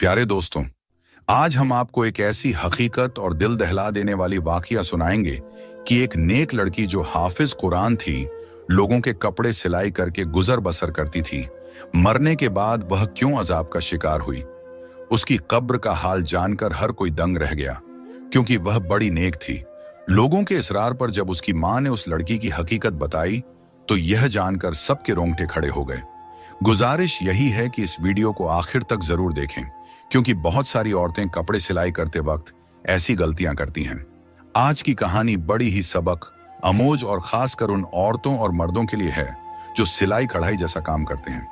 प्यारे दोस्तों, आज हम आपको एक ऐसी हकीकत और दिल दहला देने वाली वाकया सुनाएंगे कि एक नेक लड़की जो हाफिज कुरान थी, लोगों के कपड़े सिलाई करके गुजर बसर करती थी, मरने के बाद वह क्यों अजाब का शिकार हुई। उसकी कब्र का हाल जानकर हर कोई दंग रह गया, क्योंकि वह बड़ी नेक थी। लोगों के इसरार पर जब उसकी मां ने उस लड़की की हकीकत बताई, तो यह जानकर सबके रोंगटे खड़े हो गए। गुजारिश यही है कि इस वीडियो को आखिर तक जरूर देखें, क्योंकि बहुत सारी औरतें कपड़े सिलाई करते वक्त ऐसी गलतियां करती हैं। आज की कहानी बड़ी ही सबक अमोज और खासकर उन औरतों और मर्दों के लिए है जो सिलाई कढ़ाई जैसा काम करते हैं,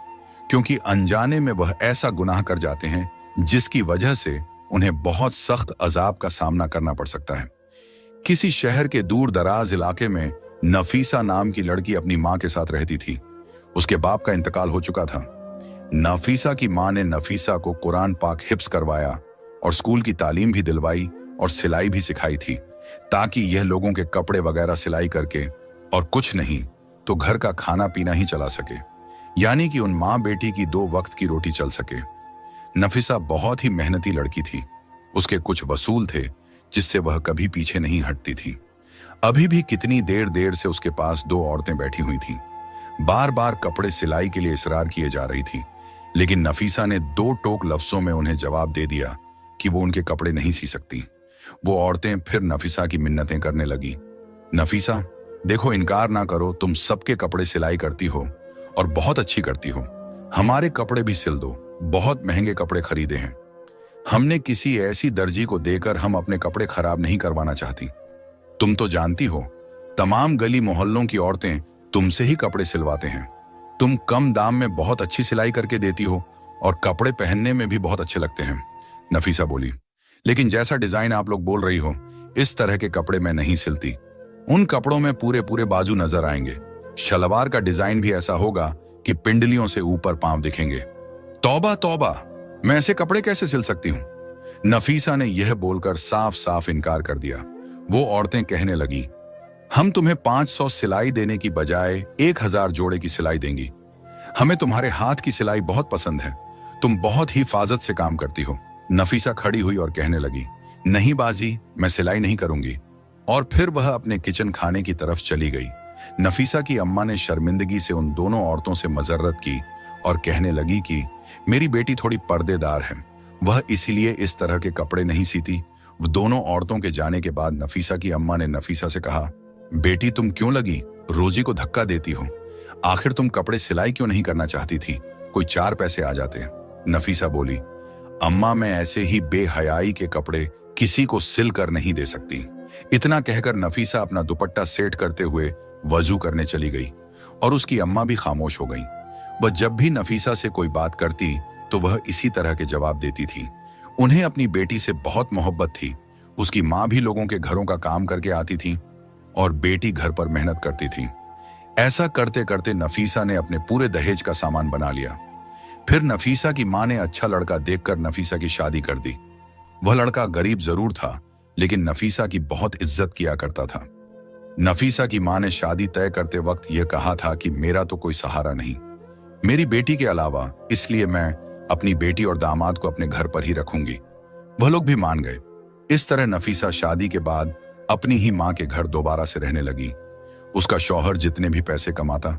क्योंकि अनजाने में वह ऐसा गुनाह कर जाते हैं जिसकी वजह से उन्हें बहुत सख्त अजाब का सामना करना पड़ सकता है। किसी शहर के दूर दराज इलाके में नफीसा नाम की लड़की अपनी मां के साथ रहती थी। उसके बाप का इंतकाल हो चुका था। नफीसा की मां ने नफीसा को कुरान पाक हिफ्स करवाया और स्कूल की तालीम भी दिलवाई और सिलाई भी सिखाई थी, ताकि यह लोगों के कपड़े वगैरह सिलाई करके और कुछ नहीं तो घर का खाना पीना ही चला सके, यानी कि उन मां बेटी की 2 वक्त की रोटी चल सके। नफीसा बहुत ही मेहनती लड़की थी। उसके कुछ वसूल थे जिससे वह कभी पीछे नहीं हटती थी। अभी भी कितनी देर देर से उसके पास 2 औरतें बैठी हुई थीं। बार बार कपड़े सिलाई के लिए इसरार किए जा रही थी, लेकिन नफीसा ने 2 टोक लफ्जों में उन्हें जवाब दे दिया कि वो उनके कपड़े नहीं सी सकती। वो औरतें फिर नफीसा की मिन्नतें करने लगी। नफीसा, देखो, इनकार ना करो, तुम सबके कपड़े सिलाई करती हो और बहुत अच्छी करती हो। हमारे कपड़े भी सिल दो, बहुत महंगे कपड़े खरीदे हैं। हमने किसी ऐसी दर्जी को देकर हम अपने कपड़े खराब नहीं करवाना चाहती। तुम तो जानती हो, तमाम गली मोहल्लों की औरतें तुमसे ही कपड़े सिलवाते हैं। तुम कम दाम में बहुत अच्छी सिलाई करके देती हो और कपड़े पहनने में भी बहुत अच्छे लगते हैं। नफीसा बोली, लेकिन जैसा डिजाइन आप लोग बोल रही हो, इस तरह के कपड़े मैं नहीं सिलती। उन कपड़ों में पूरे पूरे बाजू नजर आएंगे। शलवार का डिजाइन भी ऐसा होगा कि पिंडलियों से ऊपर पांव दिखेंगे। तौबा तौबा, मैं ऐसे कपड़े कैसे सिल सकती हूँ? नफीसा ने यह बोलकर साफ साफ इनकार कर दिया। वो औरतें कहने लगी, हम तुम्हें 500 सिलाई देने की बजाय 1000 जोड़े की सिलाई देंगी। हमें तुम्हारे हाथ की सिलाई बहुत पसंद है। तुम बहुत हिफाजत से काम करती हो। नफीसा खड़ी हुई और कहने लगी, नहीं बाजी, मैं सिलाई नहीं करूंगी। और फिर वह अपने किचन खाने की तरफ चली गई। नफीसा की अम्मा ने शर्मिंदगी से उन दोनों औरतों से मजर्रत की और कहने लगी कि मेरी बेटी थोड़ी पर्देदार है, वह इसीलिए इस तरह के कपड़े नहीं सीती। वो दोनों औरतों के जाने के बाद नफीसा की अम्मा ने नफीसा से कहा, बेटी, तुम क्यों लगी रोजी को धक्का देती हो? आखिर तुम कपड़े सिलाई क्यों नहीं करना चाहती थी? कोई 4 पैसे आ जाते। नफीसा बोली, अम्मा, मैं ऐसे ही बेहयाई के कपड़े किसी को सिल कर नहीं दे सकती। इतना कहकर नफीसा अपना दुपट्टा सेट करते हुए वजू करने चली गई और उसकी अम्मा भी खामोश हो गई। वह जब भी नफीसा से कोई बात करती तो वह इसी तरह के जवाब देती थी। उन्हें अपनी बेटी से बहुत मोहब्बत थी। उसकी माँ भी लोगों के घरों का काम करके आती थी और बेटी घर पर मेहनत करती थी। ऐसा करते करते नफीसा ने अपने पूरे दहेज का सामान बना लिया। फिर नफीसा की मां ने अच्छा लड़का देखकर नफीसा की शादी कर दी। वह लड़का गरीब जरूर था, लेकिन नफीसा की बहुत इज्जत किया करता था। नफीसा की मां ने शादी तय करते वक्त यह कहा था कि मेरा तो कोई सहारा नहीं मेरी बेटी के अलावा, इसलिए मैं अपनी बेटी और दामाद को अपने घर पर ही रखूंगी। वह लोग भी मान गए। इस तरह नफीसा शादी के बाद अपनी ही मां के घर दोबारा से रहने लगी। उसका शौहर जितने भी पैसे कमाता,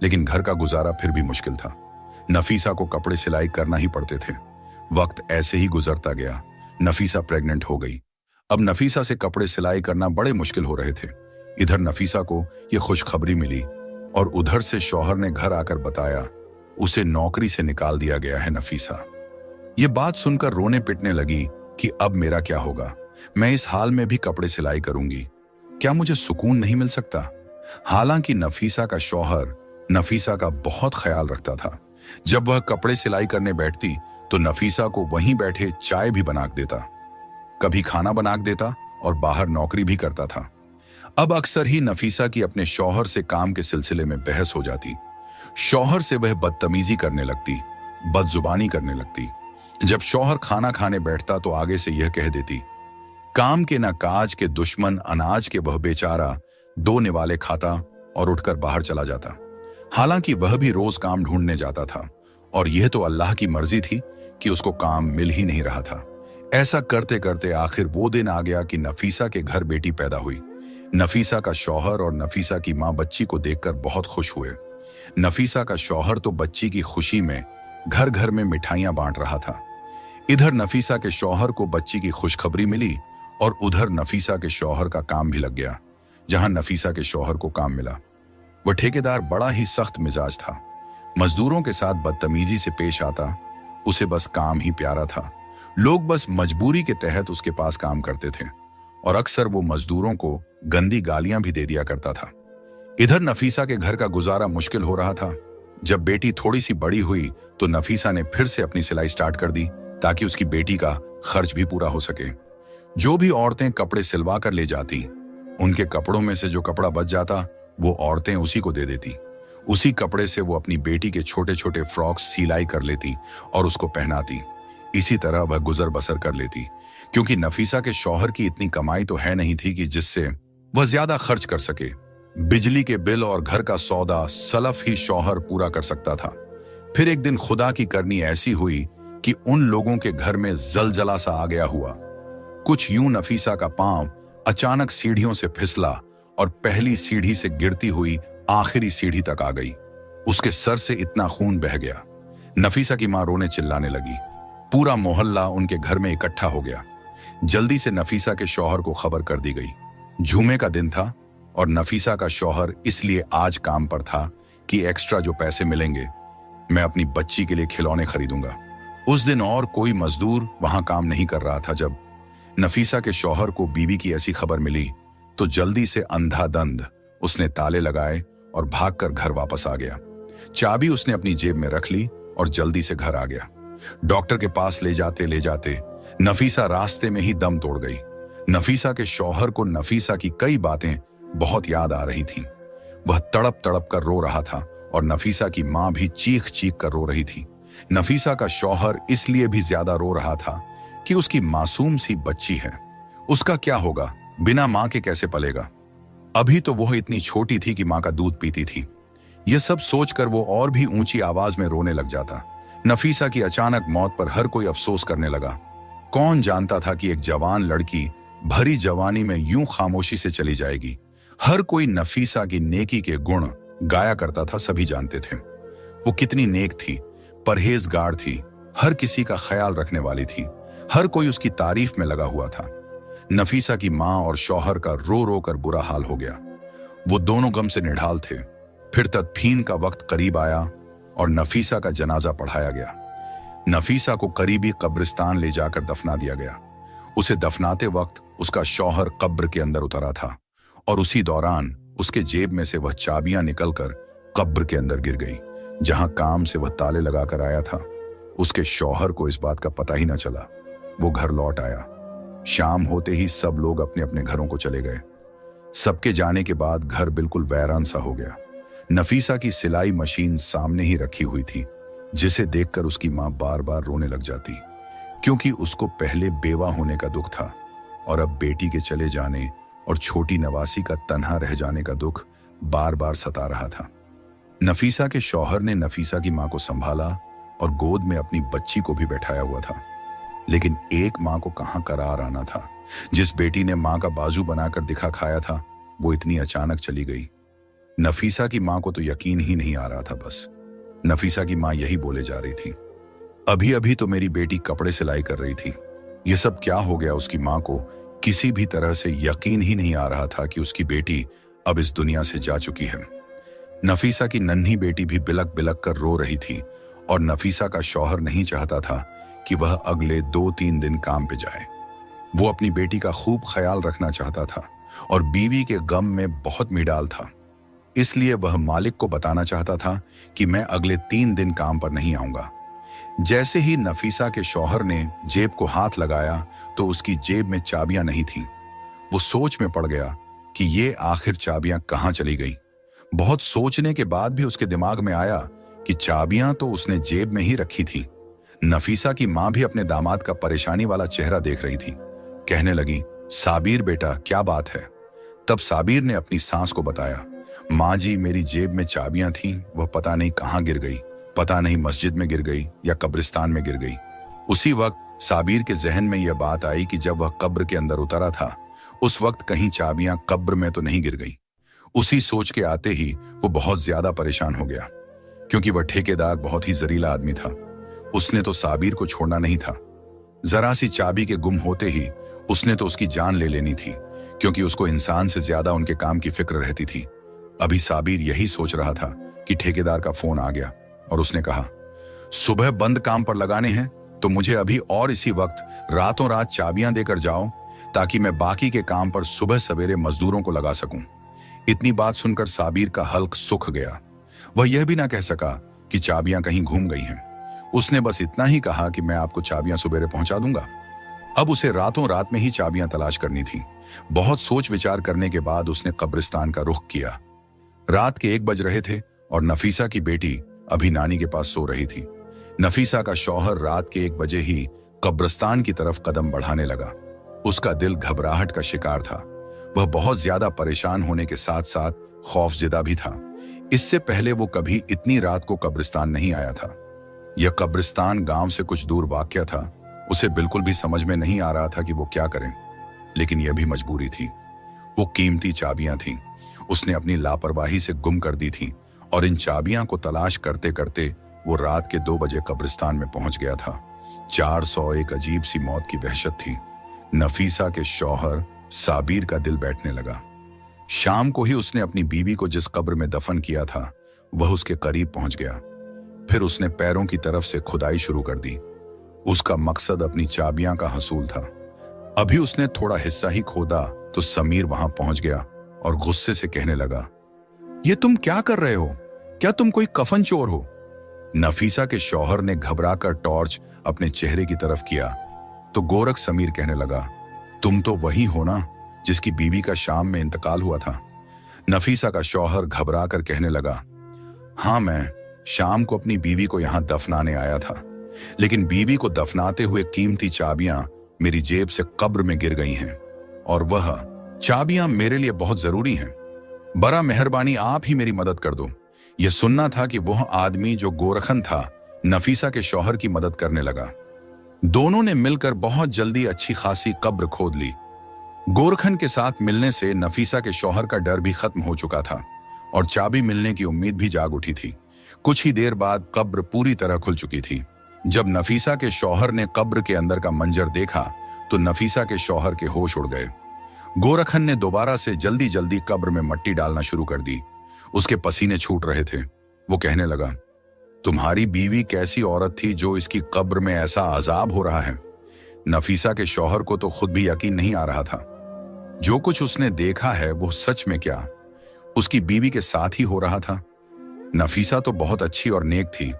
लेकिन घर का गुजारा फिर भी मुश्किल था। नफीसा को कपड़े सिलाई करना ही पड़ते थे। वक्त ऐसे ही गुजरता गया। नफीसा प्रेग्नेंट हो गई। अब नफीसा से कपड़े सिलाई करना बड़े मुश्किल हो रहे थे। इधर नफीसा को यह खुशखबरी मिली और उधर से शौहर ने घर आकर बताया, उसे नौकरी से निकाल दिया गया है। नफीसा ये बात सुनकर रोने पिटने लगी कि अब मेरा क्या होगा? मैं इस हाल में भी कपड़े सिलाई करूंगी, क्या मुझे सुकून नहीं मिल सकता? हालांकि नफीसा का शौहर नफीसा का बहुत ख्याल रखता था। जब वह कपड़े सिलाई करने बैठती तो नफीसा को वहीं बैठे चाय भी बना देता, कभी खाना बना देता और बाहर नौकरी भी करता था। अब अक्सर ही नफीसा की अपने शौहर से काम के सिलसिले में बहस हो जाती। शौहर से वह बदतमीजी करने लगती, बदजुबानी करने लगती। जब शौहर खाना खाने बैठता तो आगे से यह कह देती, काम के ना काज के दुश्मन अनाज के वह बेचारा 2 निवाले खाता और उठकर बाहर चला जाता। हालांकि वह भी रोज काम ढूंढने जाता था और यह तो अल्लाह की मर्जी थी कि उसको काम मिल ही नहीं रहा था। ऐसा करते करते आखिर वो दिन आ गया कि नफीसा के घर बेटी पैदा हुई। नफीसा का शौहर और नफीसा की माँ बच्ची को देखकर बहुत खुश हुए। नफीसा का शौहर तो बच्ची की खुशी में घर घर में मिठाइयां बांट रहा था। इधर नफीसा के शौहर को बच्ची की खुशखबरी मिली और उधर नफीसा के शौहर का काम भी लग गया। जहां नफीसा के शौहर को काम मिला, वह ठेकेदार बड़ा ही सख्त मिजाज था। मजदूरों के साथ बदतमीजी से पेश आता। उसे बस काम ही प्यारा था। लोग बस मजबूरी के तहत उसके पास काम करते थे और अक्सर वो मजदूरों को गंदी गालियां भी दे दिया करता था। इधर नफीसा के घर का गुजारा मुश्किल हो रहा था। जब बेटी थोड़ी सी बड़ी हुई तो नफीसा ने फिर से अपनी सिलाई स्टार्ट कर दी ताकि उसकी बेटी का खर्च भी पूरा हो सके। जो भी औरतें कपड़े सिलवा कर ले जाती, उनके कपड़ों में से जो कपड़ा बच जाता वो औरतें उसी को दे देती। उसी कपड़े से वो अपनी बेटी के छोटे छोटे फ्रॉक्स सिलाई कर लेती और उसको पहनाती। इसी तरह वह गुजर बसर कर लेती, क्योंकि नफीसा के शौहर की इतनी कमाई तो है नहीं थी कि जिससे वह ज्यादा खर्च कर सके। बिजली के बिल और घर का सौदा सलफ ही शौहर पूरा कर सकता था। फिर एक दिन खुदा की करनी ऐसी हुई कि उन लोगों के घर में जलजला सा आ गया हुआ। कुछ यूं नफीसा का पांव अचानक सीढ़ियों से फिसला और पहली सीढ़ी से गिरती हुई आखिरी सीढ़ी तक आ गई। उसके सर से इतना खून बह गया। नफीसा की मां रोने चिल्लाने लगी। पूरा मोहल्ला उनके घर में इकट्ठा हो गया। जल्दी से नफीसा के शौहर को खबर कर दी गई। जुमे का दिन था और नफीसा का शौहर इसलिए आज काम पर था कि एक्स्ट्रा जो पैसे मिलेंगे मैं अपनी बच्ची के लिए खिलौने खरीदूंगा। उस दिन और कोई मजदूर वहां काम नहीं कर रहा था। जब नफीसा के शौहर को बीवी की ऐसी खबर मिली तो जल्दी से अंधाधंध उसने ताले लगाए और भागकर घर वापस आ गया। चाबी उसने अपनी जेब में रख ली और जल्दी से घर आ गया। डॉक्टर के पास ले जाते नफीसा रास्ते में ही दम तोड़ गई। नफीसा के शौहर को नफीसा की कई बातें बहुत याद आ रही थीं। वह तड़प तड़प कर रो रहा था और नफीसा की मां भी चीख चीख कर रो रही थी। नफीसा का शौहर इसलिए भी ज्यादा रो रहा था कि उसकी मासूम सी बच्ची है। उसका क्या होगा, बिना मां के कैसे पलेगा। अभी तो वह इतनी छोटी थी कि मां का दूध पीती थी। यह सब सोचकर वो और भी ऊंची आवाज में रोने लग जाता। नफीसा की अचानक मौत पर हर कोई अफसोस करने लगा। कौन जानता था कि एक जवान लड़की भरी जवानी में यूं खामोशी से चली जाएगी। हर कोई नफीसा की नेकी के गुण गाया करता था, सभी जानते थे। वो कितनी नेक थी, परहेजगार थी, हर किसी का ख्याल रखने वाली थी। हर कोई उसकी तारीफ में लगा हुआ था। नफीसा की मां और शौहर का रो रो कर बुरा हाल हो गया। वो दोनों गम से निढाल थे। फिर तदफीन का वक्त करीब आया और नफीसा का जनाजा पढ़ाया गया। नफीसा को करीबी कब्रिस्तान ले जाकर दफना दिया गया। उसे दफनाते वक्त उसका शौहर कब्र के अंदर उतरा था और उसी दौरान उसके जेब में से वह चाबियां निकलकर कब्र के अंदर गिर गई। जहां काम से वह ताले लगाकर आया था, उसके शौहर को इस बात का पता ही न चला। वो घर लौट आया। शाम होते ही सब लोग अपने अपने घरों को चले गए। सबके जाने के बाद घर बिल्कुल वैरान सा हो गया। नफीसा की सिलाई मशीन सामने ही रखी हुई थी, जिसे देखकर उसकी मां बार बार रोने लग जाती, क्योंकि उसको पहले बेवा होने का दुख था और अब बेटी के चले जाने और छोटी नवासी का तन्हा रह जाने का दुख बार बार सता रहा था। नफीसा के शौहर ने नफीसा की मां को संभाला और गोद में अपनी बच्ची को भी बैठाया हुआ था। लेकिन एक मां को कहां करार आना था। जिस बेटी ने मां का बाजू बनाकर दिखा खाया था, वो इतनी अचानक चली गई। नफीसा की मां को तो यकीन ही नहीं आ रहा था। बस नफीसा की मां यही बोले जा रही थी, अभी अभी तो मेरी बेटी कपड़े सिलाई कर रही थी। यह सब क्या हो गया। उसकी मां को किसी भी तरह से यकीन ही नहीं आ रहा था कि उसकी बेटी अब इस दुनिया से जा चुकी है। नफीसा की नन्ही बेटी भी बिलक बिलक कर रो रही थी और नफीसा का शौहर नहीं चाहता था कि वह अगले 2-3 दिन काम पे जाए। वो अपनी बेटी का खूब ख्याल रखना चाहता था और बीवी के गम में बहुत मिडाल था। इसलिए वह मालिक को बताना चाहता था कि मैं अगले 3 दिन काम पर नहीं आऊंगा। जैसे ही नफीसा के शौहर ने जेब को हाथ लगाया तो उसकी जेब में चाबियां नहीं थीं। वो सोच में पड़ गया कि ये आखिर चाबियां कहां चली गईं। बहुत सोचने के बाद भी उसके दिमाग में आया कि चाबियां तो उसने जेब में ही रखी थी। नफीसा की मां भी अपने दामाद का परेशानी वाला चेहरा देख रही थी। कहने लगी, साबिर बेटा क्या बात है। तब साबिर ने अपनी सास को बताया, माँ जी मेरी जेब में चाबियां थीं, वह पता नहीं कहाँ गिर गई। पता नहीं मस्जिद में गिर गई या कब्रिस्तान में गिर गई। उसी वक्त साबिर के जहन में यह बात आई कि जब वह कब्र के अंदर उतरा था उस वक्त कहीं चाबियां कब्र में तो नहीं गिर गई। उसी सोच के आते ही वो बहुत ज्यादा परेशान हो गया, क्योंकि वह ठेकेदार बहुत ही जरीला आदमी था। उसने तो साबिर को छोड़ना नहीं था। जरा सी चाबी के गुम होते ही उसने तो उसकी जान ले लेनी थी, क्योंकि उसको इंसान से ज्यादा उनके काम की फिक्र रहती थी। अभी साबिर यही सोच रहा था कि ठेकेदार का फोन आ गया और उसने कहा, सुबह बंद काम पर लगाने हैं तो मुझे अभी और इसी वक्त रातों रात चाबियां देकर जाओ, ताकि मैं बाकी के काम पर सुबह सवेरे मजदूरों को लगा सकूं। इतनी बात सुनकर साबिर का हल्क सूख गया। वह यह भी ना कह सका कि चाबियां कहीं घूम गई हैं। उसने बस इतना ही कहा कि मैं आपको चाबियां सवेरे पहुंचा दूंगा। अब उसे रातों रात में ही चाबियां तलाश करनी थी। बहुत सोच विचार करने के बाद उसने कब्रिस्तान का रुख किया। रात के 1 बज रहे थे और नफीसा की बेटी अभी नानी के पास सो रही थी। नफीसा का शौहर रात के 1 बजे ही कब्रिस्तान की तरफ कदम बढ़ाने लगा। उसका दिल घबराहट का शिकार था। वह बहुत ज्यादा परेशान होने के साथ साथ खौफजिदा भी था। इससे पहले वो कभी इतनी रात को कब्रिस्तान नहीं आया था। यह कब्रिस्तान गांव से कुछ दूर वाक़या था। उसे बिल्कुल भी समझ में नहीं आ रहा था कि वो क्या करें, लेकिन यह भी मजबूरी थी। वो कीमती चाबियां थीं, उसने अपनी लापरवाही से गुम कर दी थी, और इन चाबियां को तलाश करते करते वो रात के 2 बजे कब्रिस्तान में पहुंच गया था। 400 एक अजीब सी मौत की वहशत थी। नफीसा के शौहर साबिर का दिल बैठने लगा। शाम को ही उसने अपनी बीवी को जिस कब्र में दफन किया था वह उसके करीब पहुंच गया। फिर उसने पैरों की तरफ से खुदाई शुरू कर दी। उसका मकसद अपनी चाबियां का हसूल था। अभी उसने थोड़ा हिस्सा ही खोदा तो समीर वहां पहुंच गया और गुस्से से कहने लगा, ये तुम क्या कर रहे हो? क्या तुम कोई कफन चोर हो? नफीसा के शौहर ने घबराकर टॉर्च अपने चेहरे की तरफ किया तो गोरख समीर कहने लगा, तुम तो वही हो ना जिसकी बीवी का शाम में इंतकाल हुआ था। नफीसा का शौहर घबराकर कहने लगा, हाँ, मैं शाम को अपनी बीवी को यहां दफनाने आया था, लेकिन बीवी को दफनाते हुए कीमती चाबियां मेरी जेब से कब्र में गिर गई हैं, और वह चाबियां मेरे लिए बहुत जरूरी हैं। बड़ा मेहरबानी आप ही मेरी मदद कर दो। यह सुनना था कि वह आदमी जो गोरखन था नफीसा के शौहर की मदद करने लगा। दोनों ने मिलकर बहुत जल्दी अच्छी खासी कब्र खोद ली। गोरखन के साथ मिलने से नफीसा के शौहर का डर भी खत्म हो चुका था और चाबी मिलने की उम्मीद भी जाग उठी थी। कुछ ही देर बाद कब्र पूरी तरह खुल चुकी थी। जब नफीसा के शौहर ने कब्र के अंदर का मंजर देखा तो नफीसा के शौहर के होश उड़ गए। गोरखन ने दोबारा से जल्दी जल्दी कब्र में मट्टी डालना शुरू कर दी। उसके पसीने छूट रहे थे। वो कहने लगा, तुम्हारी बीवी कैसी औरत थी जो इसकी कब्र में ऐसा अजाब हो रहा है? नफीसा के शौहर को तो खुद भी यकीन नहीं आ रहा था। जो कुछ उसने देखा है वो सच में क्या उसकी बीवी के साथ ही हो रहा था? नफीसा तो बहुत अच्छी और नेक थी।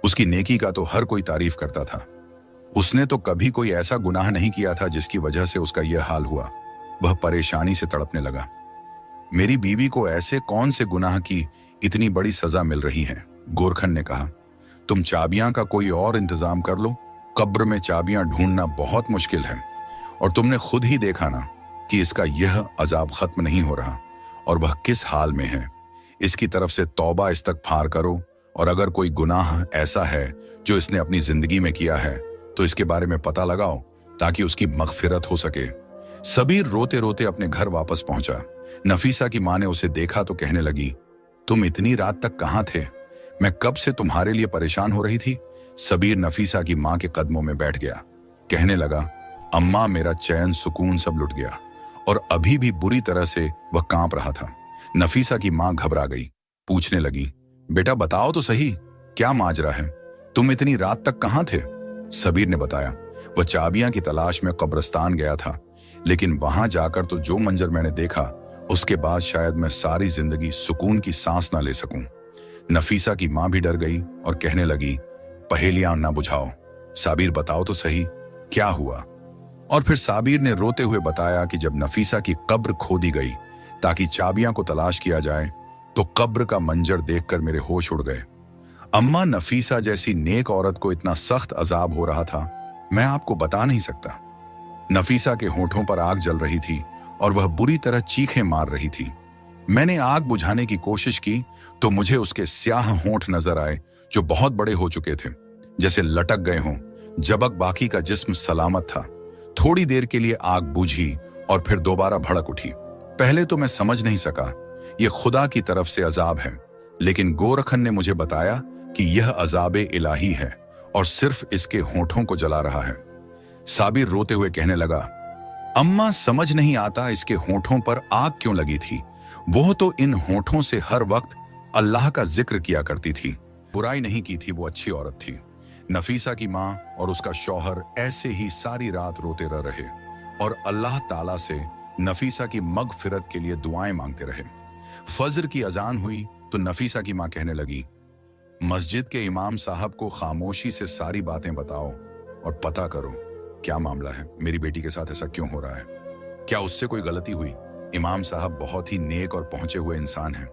उसकी नेकी का तो हर कोई तारीफ करता था। उसने तो कभी कोई ऐसा गुनाह नहीं किया था जिसकी वजह से उसका यह हाल हुआ। वह परेशानी से तड़पने लगा। मेरी बीवी को ऐसे कौन से गुनाह की इतनी बड़ी सजा मिल रही है? गोरखन ने कहा, तुम चाबियां का कोई और इंतजाम कर लो। कब्र में चाबियां ढूंढना बहुत मुश्किल है, और तुमने खुद ही देखा ना कि इसका यह अजाब खत्म नहीं हो रहा, और वह किस हाल में है। इसकी तरफ से तौबा इस्तगफार करो, और अगर कोई गुनाह ऐसा है जो इसने अपनी जिंदगी में किया है तो इसके बारे में पता लगाओ, ताकि उसकी मगफिरत हो सके। सबीर रोते रोते अपने घर वापस पहुंचा। नफीसा की मां ने उसे देखा तो कहने लगी, तुम इतनी रात तक कहां थे? मैं कब से तुम्हारे लिए परेशान हो रही थी। सबीर नफीसा की मां के कदमों में बैठ गया। कहने लगा, अम्मा, मेरा चैन सुकून सब लुट गया, और अभी भी बुरी तरह से वह कांप रहा था। नफीसा की मां घबरा गई। पूछने लगी, बेटा बताओ तो सही, क्या माजरा है? तुम इतनी रात तक कहां थे? सबीर ने बताया, वह चाबियां की तलाश में कब्रिस्तान गया था, लेकिन वहां जाकर तो जो मंजर मैंने देखा उसके बाद शायद मैं सारी जिंदगी सुकून की सांस ना ले सकूं। नफीसा की मां भी डर गई और कहने लगी, पहेलियां ना बुझाओ, साबिर बताओ तो सही, क्या हुआ? और फिर साबिर ने रोते हुए बताया कि जब नफीसा की कब्र खोदी गई ताकि चाबियां को तलाश किया जाए, तो कब्र का मंजर देखकर मेरे होश उड़ गए। अम्मा, नफीसा जैसी नेक औरत को इतना सख्त अजाब हो रहा था, मैं आपको बता नहीं सकता। नफीसा के होठों पर आग जल रही थी और वह बुरी तरह चीखें मार रही थी। मैंने आग बुझाने की कोशिश की तो मुझे उसके स्याह होंठ नजर आए जो बहुत बड़े हो चुके थे, जैसे लटक गए हों, जबक बाकी का जिस्म सलामत था। थोड़ी देर के लिए आग बुझी और फिर दोबारा भड़क उठी। पहले तो मैं समझ नहीं सका यह खुदा की तरफ से अजाब है, लेकिन गोरखन ने मुझे बताया कि यह अजाबे इलाही है और सिर्फ इसके होठों को जला रहा है। साबिर रोते हुए कहने लगा, अम्मा समझ नहीं आता इसके होठों पर आग क्यों लगी थी। वो तो इन होठों से हर वक्त अल्लाह का जिक्र किया करती थी, बुराई नहीं की थी, वो अच्छी औरत थी। नफीसा की माँ और उसका शौहर ऐसे ही सारी रात रोते रह रहे और अल्लाह ताला से नफीसा की मगफिरत के लिए दुआएं मांगते रहे। फजर की अजान हुई तो नफीसा की माँ कहने लगी, मस्जिद के इमाम साहब को खामोशी से सारी बातें बताओ और पता करो क्या मामला है, मेरी बेटी के साथ ऐसा क्यों हो रहा है, क्या उससे कोई गलती हुई। इमाम साहब बहुत ही नेक और पहुंचे हुए इंसान हैं,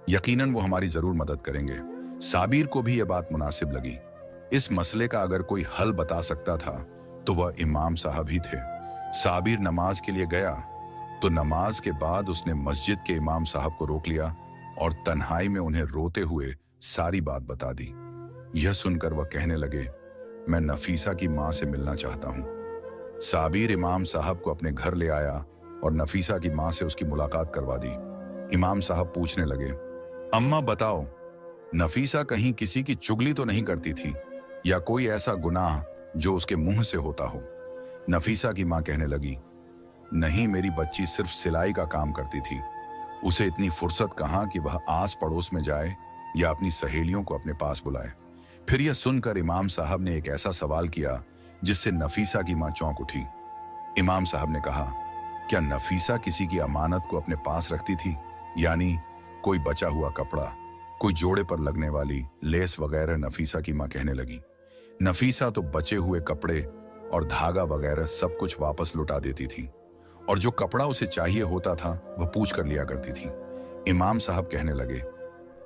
यकीनन वो हमारी जरूर मदद करेंगे। साबिर को भी यह बात मुनासिब लगी। इस मसले का अगर कोई हल बता सकता था तो वह इमाम साहब ही थे। साबिर नमाज के लिए गया तो नमाज के बाद उसने मस्जिद के इमाम साहब को रोक लिया और तन्हाई में उन्हें रोते हुए सारी बात बता दी। यह सुनकर वह कहने लगे, मैं नफीसा की माँ से मिलना चाहता हूँ। साबिर इमाम साहब को अपने घर ले आया और नफीसा की माँ से उसकी मुलाकात करवा दी। इमाम साहब पूछने लगे, अम्मा बताओ, नफीसा कहीं किसी की चुगली तो नहीं करती थी या कोई ऐसा गुनाह जो उसके मुंह से होता हो। नफीसा की माँ कहने लगी, नहीं, मेरी बच्ची सिर्फ सिलाई का काम करती थी। उसे इतनी फुर्सत कहाँ कि वह आस पड़ोस में जाए या अपनी सहेलियों को अपने पास बुलाए। फिर यह सुनकर इमाम साहब ने एक ऐसा सवाल किया जिससे नफीसा की माँ चौंक उठी। इमाम साहब ने कहा, क्या नफीसा किसी की अमानत को अपने पास रखती थी, यानी कोई बचा हुआ कपड़ा, कोई जोड़े पर लगने वाली लेस वगैरह। नफीसा की माँ कहने लगी, नफीसा तो बचे हुए कपड़े और धागा वगैरह सब कुछ वापस लौटा देती थी और जो कपड़ा उसे चाहिए होता था वह पूछ कर लिया करती थी। इमाम साहब कहने लगे,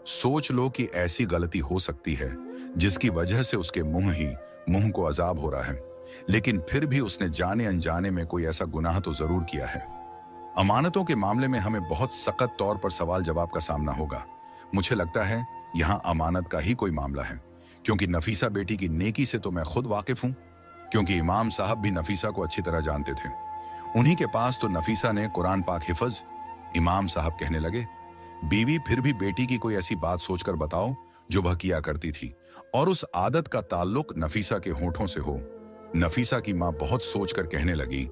सोच लो कि ऐसी गलती हो सकती है जिसकी वजह से उसके मुंह को अजाब हो रहा है, लेकिन फिर भी उसने जाने अनजाने में कोई ऐसा गुनाह तो जरूर किया है। अमानतों के मामले में हमें बहुत सख्त तौर पर सवाल जवाब का सामना होगा। मुझे लगता है यहाँ अमानत का ही कोई मामला है, क्योंकि नफीसा बेटी की नेकी से तो मैं खुद वाकिफ हूँ, क्योंकि इमाम साहब भी नफीसा को अच्छी तरह जानते थे। उन्हीं के पास तो नफीसा ने कुरान पाक हिफज। इमाम साहब कहने लगे, बीवी फिर भी बेटी की कोई ऐसी बात सोचकर बताओ जो वह किया करती थी और उस आदत का ताल्लुक नफीसा के होठों से हो। नफीसा की माँ बहुत सोचकर कहने लगी,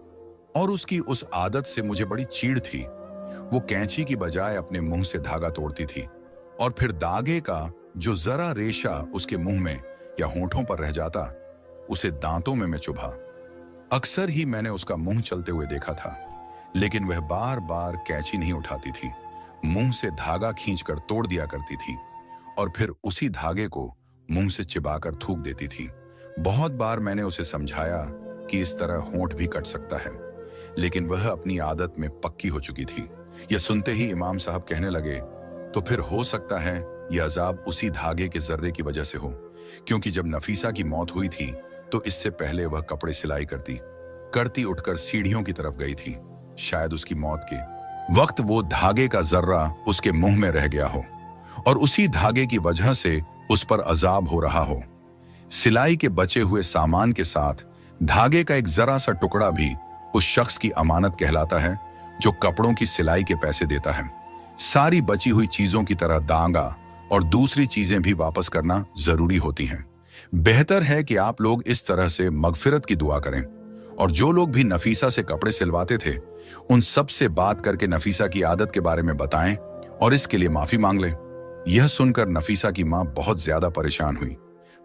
और उसकी उस आदत से मुझे बड़ी चीड़ थी। वो कैंची की बजाय अपने मुंह से धागा तोड़ती थी और फिर धागे का जो जरा रेशा उसके मुंह में या होठों पर रह जाता उसे दांतों में मैं चुभा। अक्सर ही मैंने उसका मुंह चलते हुए देखा था, लेकिन वह बार बार कैंची नहीं उठाती थी, मुंह से धागा खींचकर तोड़ दिया करती थी और फिर उसी धागे को मुंह से चिबाकर थूक देती थी। बहुत बार मैंने उसे समझाया कि इस तरह होंठ भी कट सकता है, लेकिन वह अपनी आदत में पक्की हो चुकी थी। यह सुनते ही इमाम साहब कहने लगे, तो फिर हो सकता है यह अजाब उसी धागे के जर्रे की वजह से हो, क्योंकि जब नफीसा की मौत हुई थी तो इससे पहले वह कपड़े सिलाई करती उठकर सीढ़ियों की तरफ गई थी। शायद उसकी मौत के वक्त वो धागे का जर्रा उसके मुंह में रह गया हो और उसी धागे की वजह से उस पर अजाब हो रहा हो। सिलाई के बचे हुए सामान के साथ धागे का एक जरा सा टुकड़ा भी उस शख्स की अमानत कहलाता है जो कपड़ों की सिलाई के पैसे देता है। सारी बची हुई चीजों की तरह दांगा और दूसरी चीजें भी वापस करना जरूरी होती हैं। बेहतर है कि आप लोग इस तरह से मगफिरत की दुआ करें और जो लोग भी नफीसा से कपड़े सिलवाते थे उन सब से बात करके नफीसा की आदत के बारे में बताएं और इसके लिए माफी मांग लें। यह सुनकर नफीसा की मां बहुत ज्यादा परेशान हुई।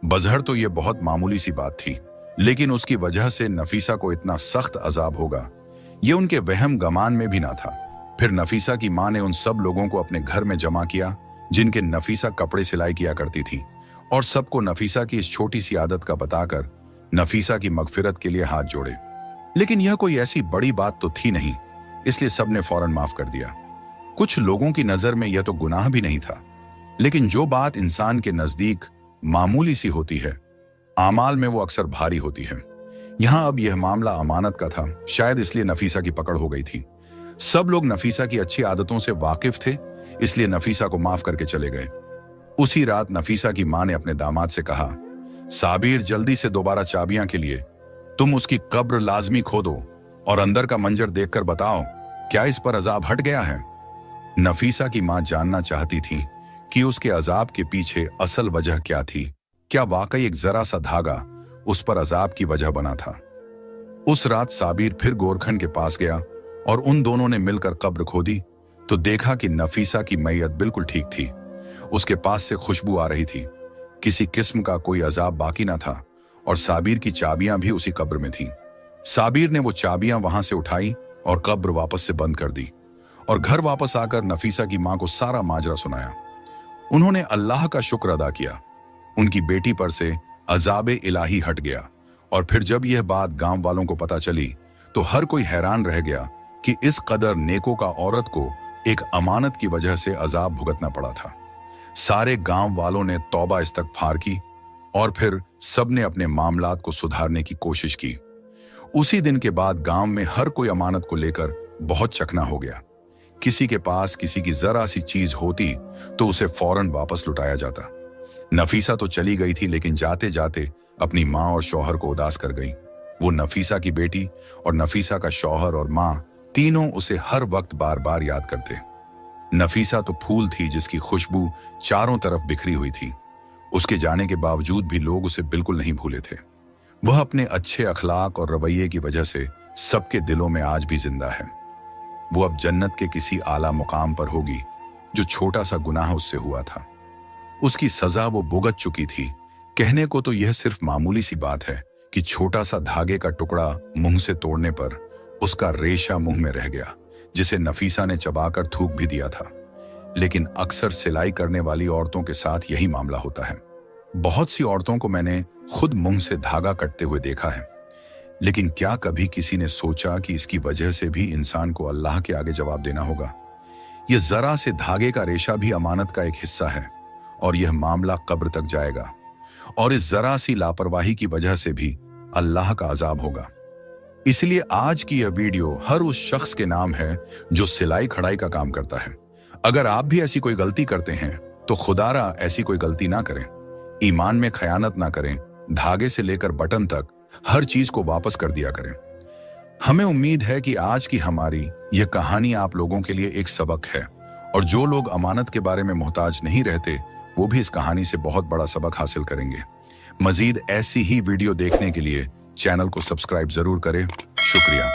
बज़हर तो यह बहुत मामूली सी बात थी, लेकिन उसकी वजह से नफीसा को इतना सख्त अजाब होगा यह उनके वहम गमान में भी ना था। फिर नफीसा की मां ने उन सब लोगों को अपने घर में जमा किया जिनके नफीसा कपड़े सिलाई किया करती थी और सबको नफीसा की इस छोटी सी आदत का बताकर नफीसा की मगफिरत के लिए हाथ जोड़े। लेकिन यह कोई ऐसी बड़ी बात तो थी नहीं, इसलिए सबने फौरन माफ कर दिया। कुछ लोगों की नजर में यह तो गुनाह भी नहीं था, लेकिन जो बात इंसान के नजदीक मामूली सी होती है, आमाल में वो अक्सर भारी होती है। यहां अब यह मामला अमानत का था, शायद इसलिए नफीसा की पकड़ हो गई थी। सब लोग नफीसा की अच्छी आदतों से वाकिफ थे, इसलिए नफीसा को माफ करके चले गए। उसी रात नफीसा की मां ने अपने दामाद से कहा, साबिर जल्दी से दोबारा चाबियां के लिए, तुम उसकी कब्र लाजमी खोदो और अंदर का मंजर देखकर बताओ क्या इस पर अजाब हट गया है। नफीसा की मां जानना चाहती थी कि उसके अजाब के पीछे असल वजह क्या थी। क्या वाकई एक जरा सा धागा उस पर अजाब की वजह बना था। उस रात साबिर फिर गोरखन के पास गया और उन दोनों ने मिलकर कब्र खोदी तो देखा कि नफीसा की मैयत बिल्कुल ठीक थी। उसके पास से खुशबू आ रही थी, किसी किस्म का कोई अजाब बाकी ना था और साबिर की चाबियां भी उसी कब्र में थीं। साबिर ने वो चाबियां वहां से उठाई और कब्र वापस से बंद कर दी और घर वापस आकर नफीसा की मां को सारा माजरा सुनाया। उन्होंने अल्लाह का शुक्र अदा किया, उनकी बेटी पर से अजाब इलाही हट गया। और फिर जब यह बात गांव वालों को पता चली तो हर कोई हैरान रह गया कि इस कदर नेकों का औरत को एक अमानत की वजह से अजाब भुगतना पड़ा था। सारे गांव वालों ने तौबा इस्तगफार की और फिर सबने अपने मामलात को सुधारने की कोशिश की। उसी दिन के बाद गांव में हर कोई अमानत को लेकर बहुत चकना हो गया। किसी के पास किसी की जरा सी चीज होती तो उसे फौरन वापस लुटाया जाता। नफीसा तो चली गई थी लेकिन जाते जाते अपनी मां और शौहर को उदास कर गई। वो नफीसा की बेटी और नफीसा का शौहर और मां तीनों उसे हर वक्त बार बार याद करते। नफीसा तो फूल थी जिसकी खुशबू चारों तरफ बिखरी हुई थी। उसके जाने के बावजूद भी लोग उसे बिल्कुल नहीं भूले थे। वह अपने अच्छे अखलाक और रवैये की वजह से सबके दिलों में आज भी जिंदा है। वो अब जन्नत के किसी आला मुकाम पर होगी। जो छोटा सा गुनाह उससे हुआ था, उसकी सजा वो भुगत चुकी थी। कहने को तो यह सिर्फ मामूली सी बात है कि छोटा सा धागे का टुकड़ा मुंह से तोड़ने पर उसका रेशा मुंह में रह गया, जिसे नफीसा ने चबाकर थूक भी दिया था। लेकिन अक्सर सिलाई करने वाली औरतों के साथ यही मामला होता है। बहुत सी औरतों को मैंने खुद मुंह से धागा कटते हुए देखा है, लेकिन क्या कभी किसी ने सोचा कि इसकी वजह से भी इंसान को अल्लाह के आगे जवाब देना होगा। यह जरा से धागे का रेशा भी अमानत का एक हिस्सा है और यह मामला कब्र तक जाएगा और इस जरा सी लापरवाही की वजह से भी अल्लाह का अजाब होगा। इसलिए आज की यह वीडियो हर उस शख्स के नाम है जो सिलाई कढ़ाई का काम करता है। अगर आप भी ऐसी कोई गलती करते हैं तो खुदारा ऐसी कोई गलती ना करें। ईमान में खयानत ना करें। धागे से लेकर बटन तक हर चीज को वापस कर दिया करें। हमें उम्मीद है कि आज की हमारी यह कहानी आप लोगों के लिए एक सबक है और जो लोग अमानत के बारे में मोहताज नहीं रहते वो भी इस कहानी से बहुत बड़ा सबक हासिल करेंगे। मजीद ऐसी ही वीडियो देखने के लिए चैनल को सब्सक्राइब जरूर करें। शुक्रिया।